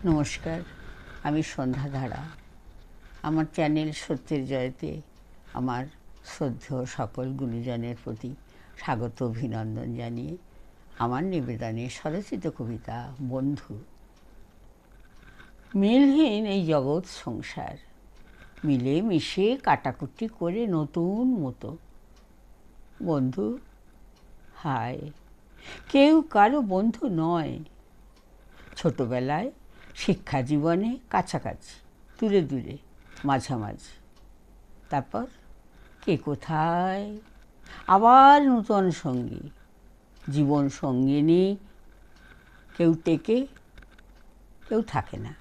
নমস্কার, আমি সন্ধ্যা ধারা। আমার চ্যানেল সত্যের জয়তে আমার শ্রদ্ধেয় সকল গুণীজনের প্রতি স্বাগত অভিনন্দন জানিয়ে আমার নিবেদনে স্বরচিত কবিতা বন্ধু। মিলহীন এই জগৎ সংসার, মিলে মিশে কাটাকুটি করে নতুন মতো। বন্ধু হায়, কেউ কারো বন্ধু নয়। ছোটবেলায় শিক্ষা জীবনে কাছাকাছি, দূরে দূরে, মাঝামাঝি। তারপর কে কোথায়, আবার নূতন সঙ্গী, জীবন সঙ্গিনী। কেউ টেকে, কেউ থাকে না,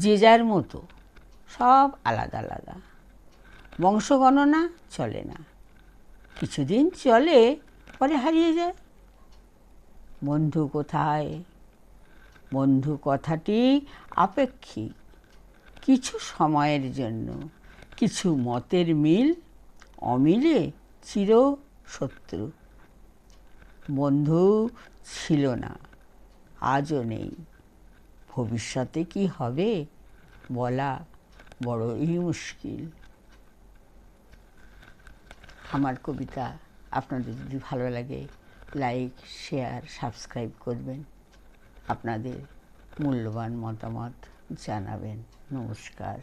যে যার মতো, সব আলাদা আলাদা। বংশগণনা চলে না, কিছুদিন চলে, পরে হারিয়ে যায়। বন্ধু কোথায়? বন্ধু কথাটি আপেক্ষিক, কিছু সময়ের জন্য, কিছু মতের মিল, অমিলে চির শত্রু। বন্ধু ছিল না, আজও নেই, ভবিষ্যতে কি হবে বলা বড়ই মুশকিল। আমার কবিতা আপনাদের যদি ভালো লাগে, লাইক, শেয়ার, সাবস্ক্রাইব করবেন। আপনাদের মূল্যবান মতামত জানাবেন। নমস্কার।